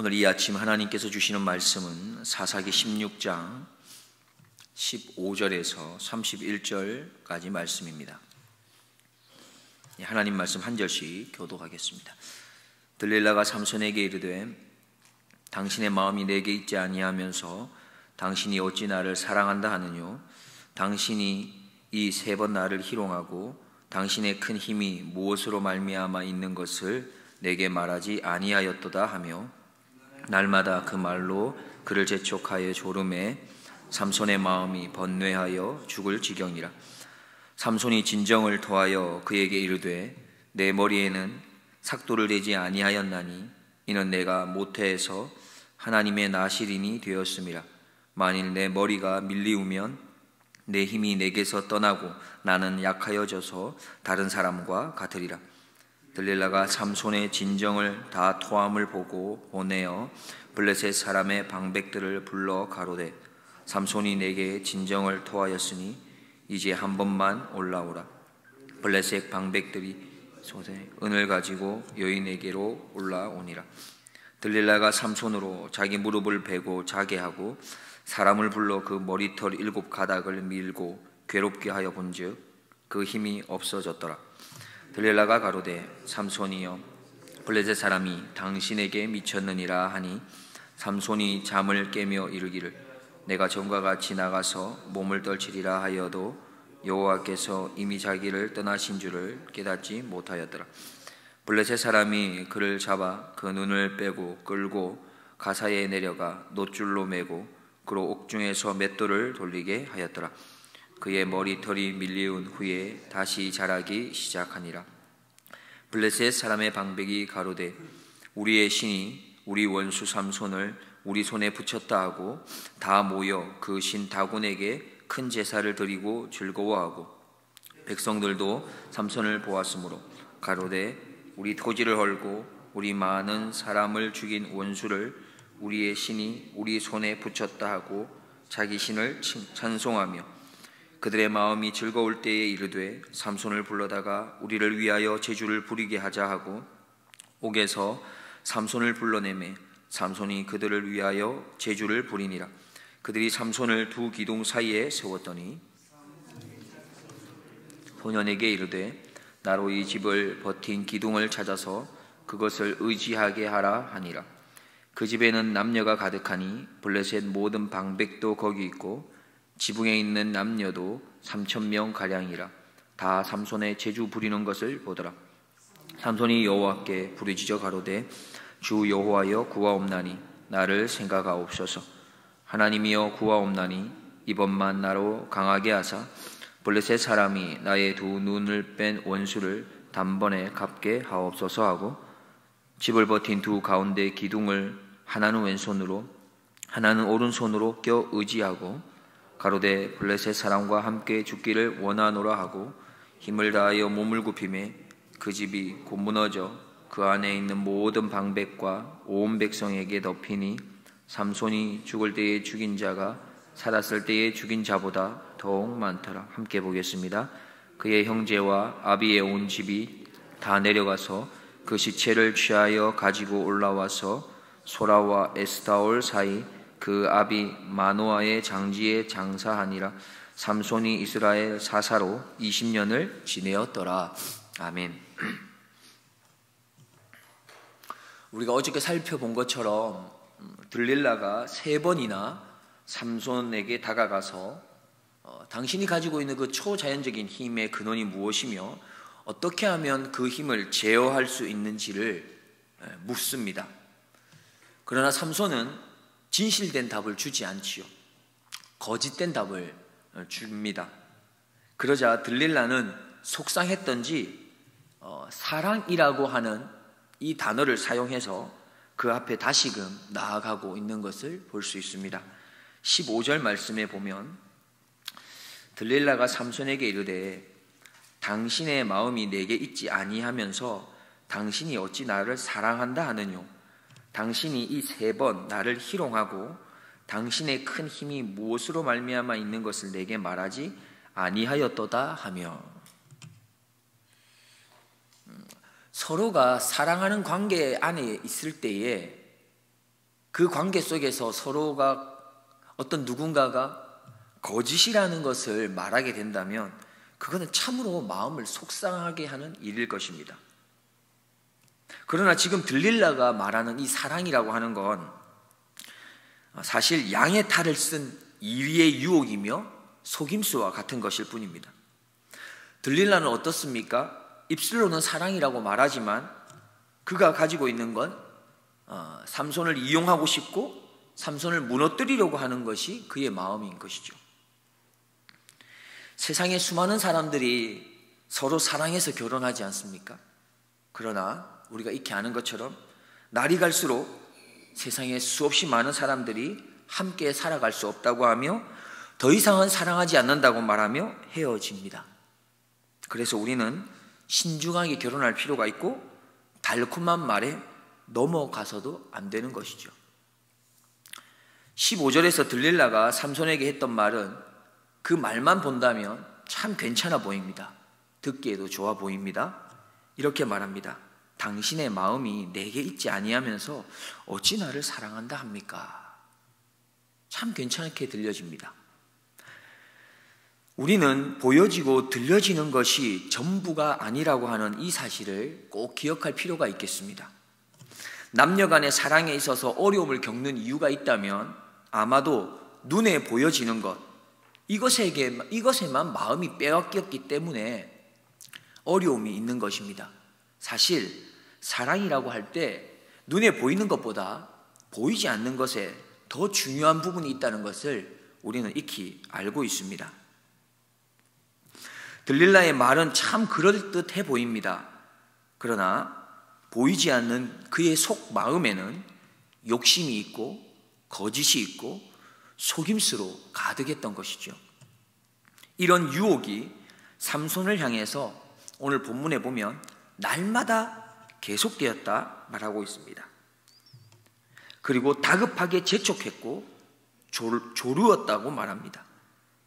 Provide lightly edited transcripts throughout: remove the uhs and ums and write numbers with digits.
오늘 이 아침 하나님께서 주시는 말씀은 사사기 16장 15절에서 31절까지 말씀입니다. 하나님 말씀 한 절씩 교독하겠습니다. 들릴라가 삼손에게 이르되 당신의 마음이 내게 있지 아니하면서 당신이 어찌 나를 사랑한다 하느뇨. 당신이 이 세 번 나를 희롱하고 당신의 큰 힘이 무엇으로 말미암아 있는 것을 내게 말하지 아니하였도다 하며 날마다 그 말로 그를 재촉하여 조름에 삼손의 마음이 번뇌하여 죽을 지경이라. 삼손이 진정을 토하여 그에게 이르되 내 머리에는 삭도를 대지 아니하였나니 이는 내가 모태에서 하나님의 나실인이 되었음이라. 만일 내 머리가 밀리우면 내 힘이 내게서 떠나고 나는 약하여져서 다른 사람과 같으리라. 들릴라가 삼손의 진정을 다 토함을 보고 보내어 블레셋 사람의 방백들을 불러 가로되 삼손이 내게 진정을 토하였으니 이제 한 번만 올라오라. 블레셋 방백들이 소대 은을 가지고 여인에게로 올라오니라. 들릴라가 삼손으로 자기 무릎을 베고 자게 하고 사람을 불러 그 머리털 7 가닥을 밀고 괴롭게 하여 본즉 그 힘이 없어졌더라. 들릴라가 가로되 삼손이여 블레셋 사람이 당신에게 미쳤느니라 하니 삼손이 잠을 깨며 이르기를 내가 전과 같이 나가서 몸을 떨치리라 하여도 여호와께서 이미 자기를 떠나신 줄을 깨닫지 못하였더라. 블레셋 사람이 그를 잡아 그 눈을 빼고 끌고 가사에 내려가 놋줄로 매고 그로 옥중에서 맷돌을 돌리게 하였더라. 그의 머리털이 밀리운 후에 다시 자라기 시작하니라. 블레셋 사람의 방백이 가로되 우리의 신이 우리 원수 삼손을 우리 손에 붙였다 하고 다 모여 그 신 다곤에게 큰 제사를 드리고 즐거워하고 백성들도 삼손을 보았으므로 가로되 우리 토지를 헐고 우리 많은 사람을 죽인 원수를 우리의 신이 우리 손에 붙였다 하고 자기 신을 찬송하며 그들의 마음이 즐거울 때에 이르되 삼손을 불러다가 우리를 위하여 제주를 부리게 하자 하고 옥에서 삼손을 불러내매 삼손이 그들을 위하여 제주를 부리니라. 그들이 삼손을 두 기둥 사이에 세웠더니 소년에게 이르되 나로 이 집을 버틴 기둥을 찾아서 그것을 의지하게 하라 하니라. 그 집에는 남녀가 가득하니 블레셋 모든 방백도 거기 있고 지붕에 있는 남녀도 3,000명 가량이라. 다 삼손의 제주 부리는 것을 보더라. 삼손이 여호와께 부르짖어 가로되 주 여호와여 구하옵나니 나를 생각하옵소서. 하나님이여 구하옵나니 이번만 나로 강하게 하사 블레셋 사람이 나의 두 눈을 뺀 원수를 단번에 갚게 하옵소서 하고 집을 버틴 두 가운데 기둥을 하나는 왼손으로 하나는 오른손으로 껴 의지하고 가로되 블레셋 사람과 함께 죽기를 원하노라 하고 힘을 다하여 몸을 굽히매 그 집이 곧 무너져 그 안에 있는 모든 방백과 온 백성에게 덮이니 삼손이 죽을 때에 죽인 자가 살았을 때에 죽인 자보다 더욱 많더라. 함께 보겠습니다. 그의 형제와 아비의 온 집이 다 내려가서 그 시체를 취하여 가지고 올라와서 소라와 에스타올 사이 그 아비 마노아의 장지에 장사하니라. 삼손이 이스라엘 사사로 20년을 지내었더라. 아멘. 우리가 어저께 살펴본 것처럼 들릴라가 3번이나 삼손에게 다가가서 당신이 가지고 있는 그 초자연적인 힘의 근원이 무엇이며 어떻게 하면 그 힘을 제어할 수 있는지를 묻습니다. 그러나 삼손은 진실된 답을 주지 않지요. 거짓된 답을 줍니다. 그러자 들릴라는 속상했던지 사랑이라고 하는 이 단어를 사용해서 그 앞에 다시금 나아가고 있는 것을 볼 수 있습니다. 15절 말씀에 보면 들릴라가 삼손에게 이르되 당신의 마음이 내게 있지 아니하면서 당신이 어찌 나를 사랑한다 하느뇨. 당신이 이 3번 나를 희롱하고 당신의 큰 힘이 무엇으로 말미암아 있는 것을 내게 말하지 아니하였도다 하며 서로가 사랑하는 관계 안에 있을 때에 그 관계 속에서 서로가 어떤 누군가가 거짓이라는 것을 말하게 된다면 그거는 참으로 마음을 속상하게 하는 일일 것입니다. 그러나 지금 들릴라가 말하는 이 사랑이라고 하는 건 사실 양의 탈을 쓴 이리의 유혹이며 속임수와 같은 것일 뿐입니다. 들릴라는 어떻습니까? 입술로는 사랑이라고 말하지만 그가 가지고 있는 건 삼손을 이용하고 싶고 삼손을 무너뜨리려고 하는 것이 그의 마음인 것이죠. 세상에 수많은 사람들이 서로 사랑해서 결혼하지 않습니까? 그러나 우리가 익히 아는 것처럼 날이 갈수록 세상에 수없이 많은 사람들이 함께 살아갈 수 없다고 하며 더 이상은 사랑하지 않는다고 말하며 헤어집니다. 그래서 우리는 신중하게 결혼할 필요가 있고 달콤한 말에 넘어가서도 안 되는 것이죠. 15절에서 들릴라가 삼손에게 했던 말은 그 말만 본다면 참 괜찮아 보입니다. 듣기에도 좋아 보입니다. 이렇게 말합니다. 당신의 마음이 내게 있지 아니하면서 어찌 나를 사랑한다 합니까? 참 괜찮게 들려집니다. 우리는 보여지고 들려지는 것이 전부가 아니라고 하는 이 사실을 꼭 기억할 필요가 있겠습니다. 남녀 간의 사랑에 있어서 어려움을 겪는 이유가 있다면 아마도 눈에 보여지는 것, 이것에만 마음이 빼앗겼기 때문에 어려움이 있는 것입니다. 사실 사랑이라고 할 때 눈에 보이는 것보다 보이지 않는 것에 더 중요한 부분이 있다는 것을 우리는 익히 알고 있습니다. 들릴라의 말은 참 그럴듯해 보입니다. 그러나 보이지 않는 그의 속 마음에는 욕심이 있고 거짓이 있고 속임수로 가득했던 것이죠. 이런 유혹이 삼손을 향해서 오늘 본문에 보면 날마다 계속되었다 말하고 있습니다. 그리고 다급하게 재촉했고 조루었다고 말합니다.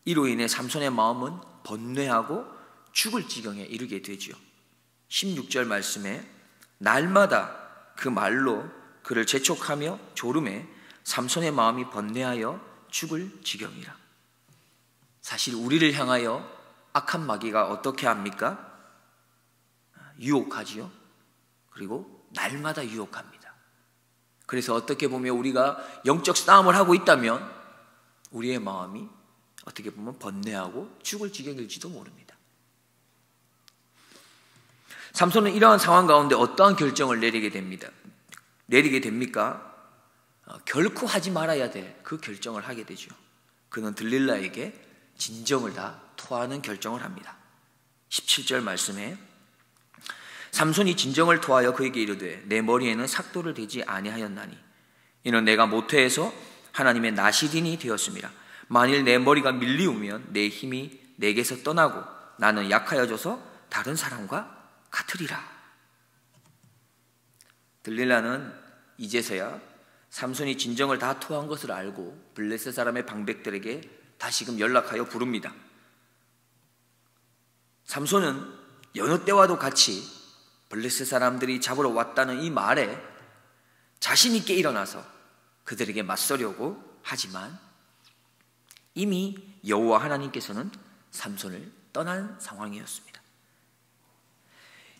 이로 인해 삼손의 마음은 번뇌하고 죽을 지경에 이르게 되죠. 16절 말씀에 날마다 그 말로 그를 재촉하며 조름해 삼손의 마음이 번뇌하여 죽을 지경이라. 사실 우리를 향하여 악한 마귀가 어떻게 합니까? 유혹하지요. 그리고 날마다 유혹합니다. 그래서 어떻게 보면 우리가 영적 싸움을 하고 있다면 우리의 마음이 어떻게 보면 번뇌하고 죽을 지경일지도 모릅니다. 삼손은 이러한 상황 가운데 어떠한 결정을 내리게 됩니까? 결코 하지 말아야 될 그 결정을 하게 되죠. 그는 들릴라에게 진정을 다 토하는 결정을 합니다. 17절 말씀에 삼손이 진정을 토하여 그에게 이르되 내 머리에는 삭도를 대지 아니하였나니 이는 내가 모태에서 하나님의 나시린이 되었습니다. 만일 내 머리가 밀리우면 내 힘이 내게서 떠나고 나는 약하여져서 다른 사람과 같으리라. 들릴라는 이제서야 삼손이 진정을 다 토한 것을 알고 블레셋 사람의 방백들에게 다시금 연락하여 부릅니다. 삼손은 여느 때와도 같이 블레셋 사람들이 잡으러 왔다는 이 말에 자신 있게 일어나서 그들에게 맞서려고 하지만 이미 여호와 하나님께서는 삼손을 떠난 상황이었습니다.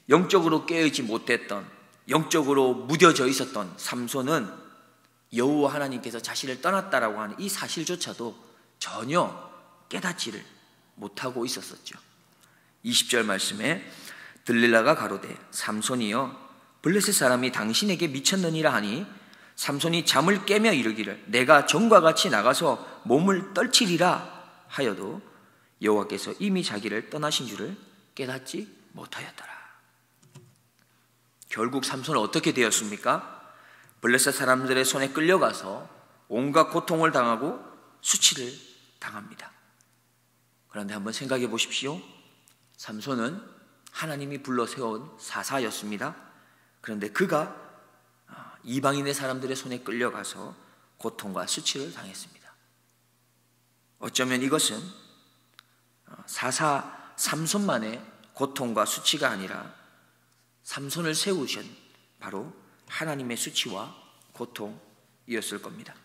영적으로 깨어있지 못했던, 영적으로 무뎌져 있었던 삼손은 여호와 하나님께서 자신을 떠났다라고 하는 이 사실조차도 전혀 깨닫지를 못하고 있었었죠. 20절 말씀에 들릴라가 가로되 삼손이여 블레셋 사람이 당신에게 미쳤느니라 하니 삼손이 잠을 깨며 이르기를 내가 전과 같이 나가서 몸을 떨치리라 하여도 여호와께서 이미 자기를 떠나신 줄을 깨닫지 못하였더라. 결국 삼손은 어떻게 되었습니까? 블레셋 사람들의 손에 끌려가서 온갖 고통을 당하고 수치를 당합니다. 그런데 한번 생각해 보십시오. 삼손은 하나님이 불러 세운 사사였습니다. 그런데 그가 이방인의 사람들의 손에 끌려가서 고통과 수치를 당했습니다. 어쩌면 이것은 사사 삼손만의 고통과 수치가 아니라 삼손을 세우신 바로 하나님의 수치와 고통이었던 이었을 겁니다.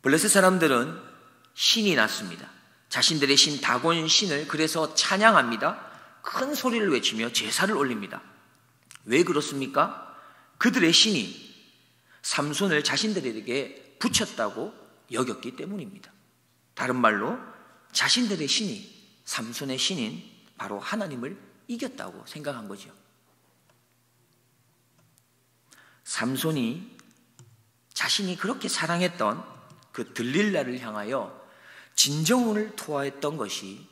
블레셋 사람들은 신이 났습니다. 자신들의 신 다곤 신을 그래서 찬양합니다. 큰 소리를 외치며 제사를 올립니다. 왜 그렇습니까? 그들의 신이 삼손을 자신들에게 붙였다고 여겼기 때문입니다. 다른 말로 자신들의 신이 삼손의 신인 바로 하나님을 이겼다고 생각한 거죠. 삼손이 자신이 그렇게 사랑했던 그 들릴라를 향하여 진정을 토하했던 것이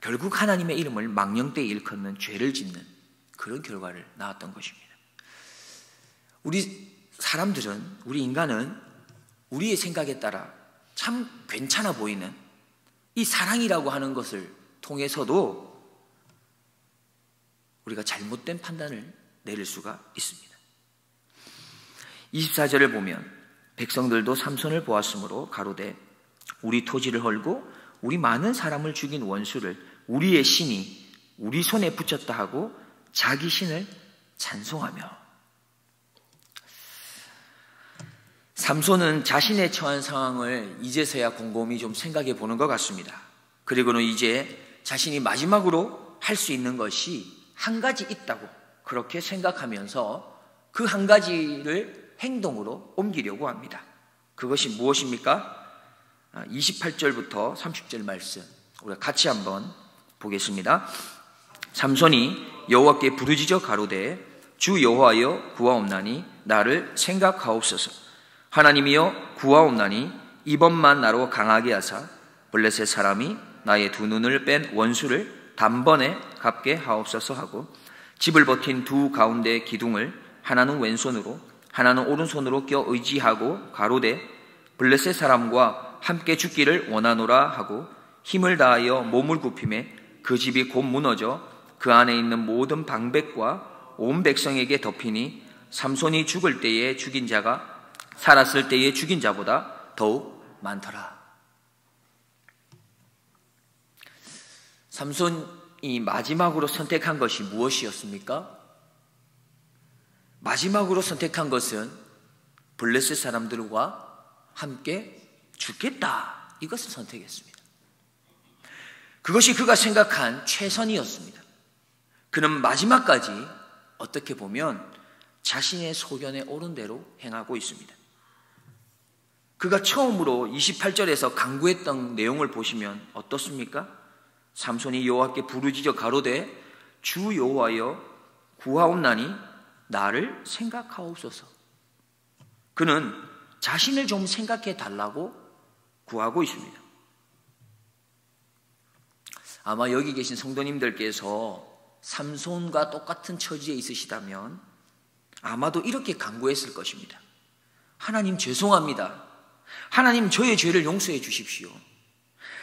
결국 하나님의 이름을 망령되이 일컫는 죄를 짓는 그런 결과를 낳았던 것입니다. 우리 사람들은, 우리 인간은 우리의 생각에 따라 참 괜찮아 보이는 이 사랑이라고 하는 것을 통해서도 우리가 잘못된 판단을 내릴 수가 있습니다. 24절을 보면 백성들도 삼손을 보았으므로 가로되 우리 토지를 헐고 우리 많은 사람을 죽인 원수를 우리의 신이 우리 손에 붙였다 하고 자기 신을 찬송하며. 삼손은 자신의 처한 상황을 이제서야 곰곰이 좀 생각해 보는 것 같습니다. 그리고는 이제 자신이 마지막으로 할 수 있는 것이 한 가지 있다고 그렇게 생각하면서 그 한 가지를 행동으로 옮기려고 합니다. 그것이 무엇입니까? 28절부터 30절 말씀 우리가 같이 한번 보겠습니다. 삼손이 여호와께 부르짖어 가로되 주 여호와여 구하옵나니 나를 생각하옵소서. 하나님이여 구하옵나니 이번만 나로 강하게 하사 블레셋 사람이 나의 두 눈을 뺀 원수를 단번에 갚게 하옵소서 하고 집을 버틴 두 가운데 기둥을 하나는 왼손으로 하나는 오른손으로 껴 의지하고 가로되 블레셋 사람과 함께 죽기를 원하노라 하고 힘을 다하여 몸을 굽히매 그 집이 곧 무너져 그 안에 있는 모든 방백과 온 백성에게 덮이니 삼손이 죽을 때에 죽인 자가 살았을 때에 죽인 자보다 더욱 많더라. 삼손이 마지막으로 선택한 것이 무엇이었습니까? 마지막으로 선택한 것은 블레셋 사람들과 함께 죽겠다, 이것을 선택했습니다. 그것이 그가 생각한 최선이었습니다. 그는 마지막까지 어떻게 보면 자신의 소견에 옳은 대로 행하고 있습니다. 그가 처음으로 28절에서 간구했던 내용을 보시면 어떻습니까? 삼손이 여호와께 부르짖어 가로되 주 여호와여 구하옵나니 나를 생각하옵소서. 그는 자신을 좀 생각해 달라고 구하고 있습니다. 아마 여기 계신 성도님들께서 삼손과 똑같은 처지에 있으시다면 아마도 이렇게 간구했을 것입니다. 하나님 죄송합니다. 하나님 저의 죄를 용서해 주십시오.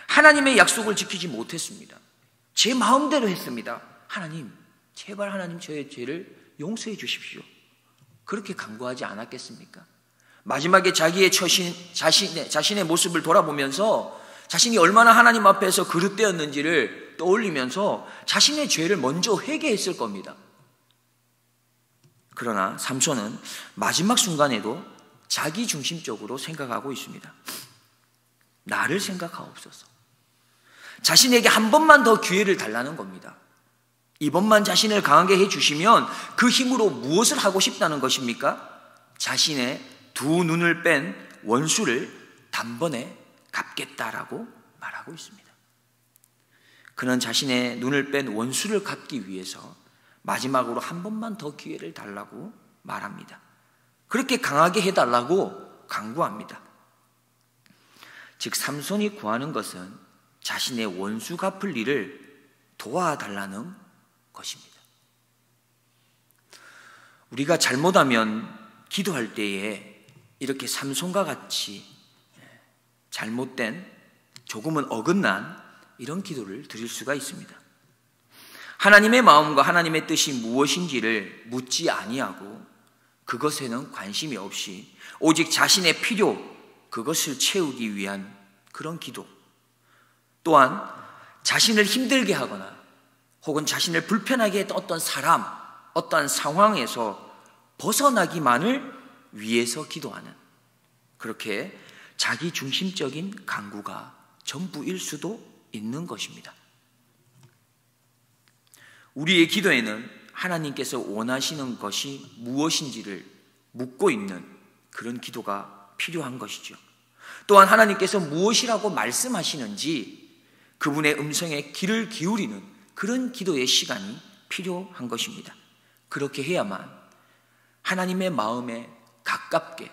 하나님의 약속을 지키지 못했습니다. 제 마음대로 했습니다. 하나님, 제발 하나님 저의 죄를 용서해 주십시오. 그렇게 간구하지 않았겠습니까? 마지막에 자기의 자신의 모습을 돌아보면서 자신이 얼마나 하나님 앞에서 그릇되었는지를 떠올리면서 자신의 죄를 먼저 회개했을 겁니다. 그러나 삼손은 마지막 순간에도 자기 중심적으로 생각하고 있습니다. 나를 생각하옵소서. 자신에게 한 번만 더 기회를 달라는 겁니다. 이번만 자신을 강하게 해주시면 그 힘으로 무엇을 하고 싶다는 것입니까? 자신의 두 눈을 뺀 원수를 단번에 갚겠다라고 말하고 있습니다. 그는 자신의 눈을 뺀 원수를 갚기 위해서 마지막으로 한 번만 더 기회를 달라고 말합니다. 그렇게 강하게 해달라고 간구합니다. 즉 삼손이 구하는 것은 자신의 원수 갚을 일을 도와달라는 것입니다. 우리가 잘못하면 기도할 때에 이렇게 삼손과 같이 잘못된, 조금은 어긋난 이런 기도를 드릴 수가 있습니다. 하나님의 마음과 하나님의 뜻이 무엇인지를 묻지 아니하고 그것에는 관심이 없이 오직 자신의 필요, 그것을 채우기 위한 그런 기도, 또한 자신을 힘들게 하거나 혹은 자신을 불편하게 했던 어떤 사람, 어떠한 상황에서 벗어나기만을 위해서 기도하는, 그렇게 자기 중심적인 간구가 전부일 수도 있는 것입니다. 우리의 기도에는 하나님께서 원하시는 것이 무엇인지를 묻고 있는 그런 기도가 필요한 것이죠. 또한 하나님께서 무엇이라고 말씀하시는지 그분의 음성에 귀를 기울이는 그런 기도의 시간이 필요한 것입니다. 그렇게 해야만 하나님의 마음에 가깝게,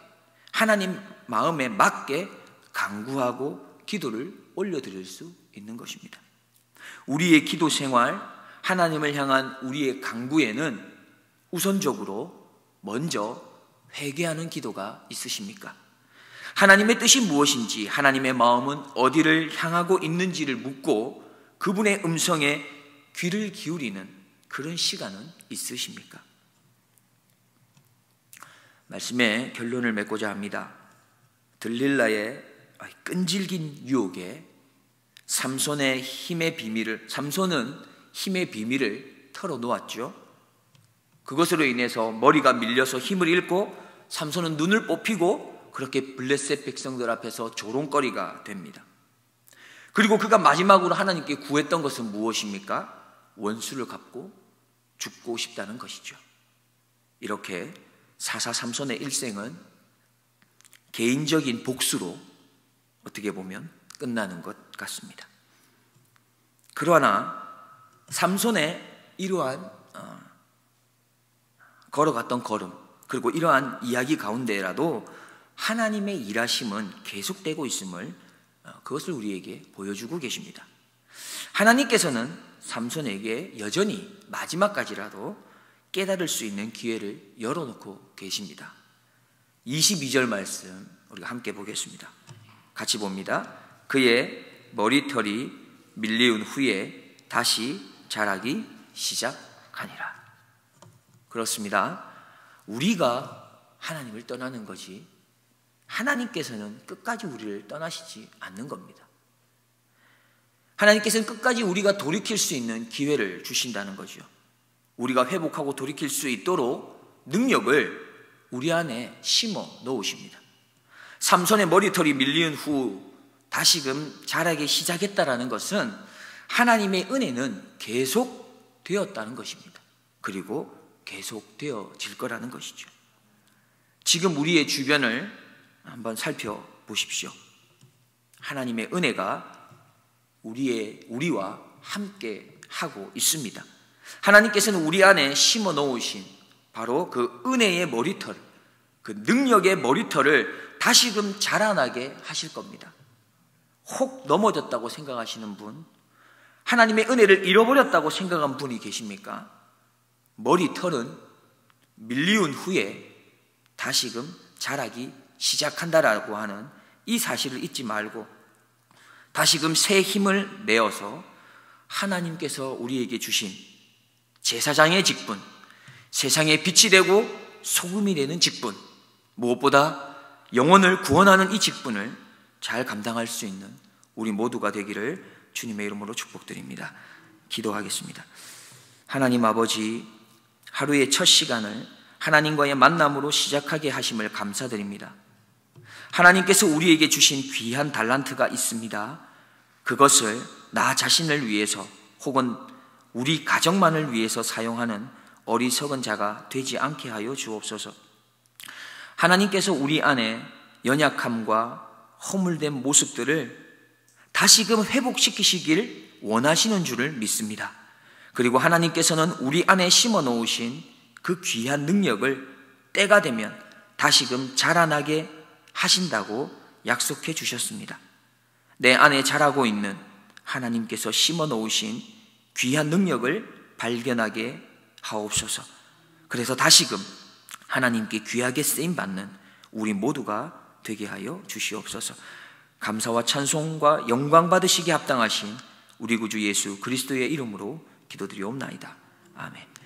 하나님 마음에 맞게 간구하고 기도를 올려드릴 수 있는 것입니다. 우리의 기도 생활, 하나님을 향한 우리의 간구에는 우선적으로 먼저 회개하는 기도가 있으십니까? 하나님의 뜻이 무엇인지, 하나님의 마음은 어디를 향하고 있는지를 묻고 그분의 음성에 귀를 기울이는 그런 시간은 있으십니까? 말씀의 결론을 맺고자 합니다. 들릴라의 끈질긴 유혹에 삼손은 힘의 비밀을 털어놓았죠. 그것으로 인해서 머리가 밀려서 힘을 잃고 삼손은 눈을 뽑히고 그렇게 블레셋 백성들 앞에서 조롱거리가 됩니다. 그리고 그가 마지막으로 하나님께 구했던 것은 무엇입니까? 원수를 갚고 죽고 싶다는 것이죠. 이렇게 사사 삼손의 일생은 개인적인 복수로 어떻게 보면 끝나는 것 같습니다. 그러나 삼손의 이러한 걸어갔던 걸음, 그리고 이러한 이야기 가운데라도 하나님의 일하심은 계속되고 있음을 그것을 우리에게 보여주고 계십니다. 하나님께서는 삼손에게 여전히 마지막까지라도 깨달을 수 있는 기회를 열어놓고 계십니다. 22절 말씀 우리가 함께 보겠습니다. 같이 봅니다. 그의 머리털이 밀리운 후에 다시 자라기 시작하니라. 그렇습니다. 우리가 하나님을 떠나는 거지 하나님께서는 끝까지 우리를 떠나시지 않는 겁니다. 하나님께서는 끝까지 우리가 돌이킬 수 있는 기회를 주신다는 거죠. 우리가 회복하고 돌이킬 수 있도록 능력을 우리 안에 심어 놓으십니다. 삼손의 머리털이 밀리는 후 다시금 자라기 시작했다라는 것은 하나님의 은혜는 계속되었다는 것입니다. 그리고 계속되어질 거라는 것이죠. 지금 우리의 주변을 한번 살펴보십시오. 하나님의 은혜가 우리와 함께 하고 있습니다. 하나님께서는 우리 안에 심어 놓으신 바로 그 은혜의 머리털, 그 능력의 머리털을 다시금 자라나게 하실 겁니다. 혹 넘어졌다고 생각하시는 분, 하나님의 은혜를 잃어버렸다고 생각한 분이 계십니까? 머리털은 밀리운 후에 다시금 자라기 시작한다라고 하는 이 사실을 잊지 말고 다시금 새 힘을 내어서 하나님께서 우리에게 주신 제사장의 직분, 세상에 빛이 되고 소금이 되는 직분, 무엇보다 영혼을 구원하는 이 직분을 잘 감당할 수 있는 우리 모두가 되기를 주님의 이름으로 축복드립니다. 기도하겠습니다. 하나님 아버지, 하루의 첫 시간을 하나님과의 만남으로 시작하게 하심을 감사드립니다. 하나님께서 우리에게 주신 귀한 달란트가 있습니다. 그것을 나 자신을 위해서 혹은 우리 가정만을 위해서 사용하는 어리석은 자가 되지 않게 하여 주옵소서. 하나님께서 우리 안에 연약함과 허물된 모습들을 다시금 회복시키시길 원하시는 줄을 믿습니다. 그리고 하나님께서는 우리 안에 심어 놓으신 그 귀한 능력을 때가 되면 다시금 자라나게 하신다고 약속해 주셨습니다. 내 안에 자라고 있는 하나님께서 심어 놓으신 귀한 능력을 발견하게 하옵소서. 그래서 다시금 하나님께 귀하게 쓰임받는 우리 모두가 되게 하여 주시옵소서. 감사와 찬송과 영광 받으시기에 합당하신 우리 구주 예수 그리스도의 이름으로 기도드리옵나이다. 아멘.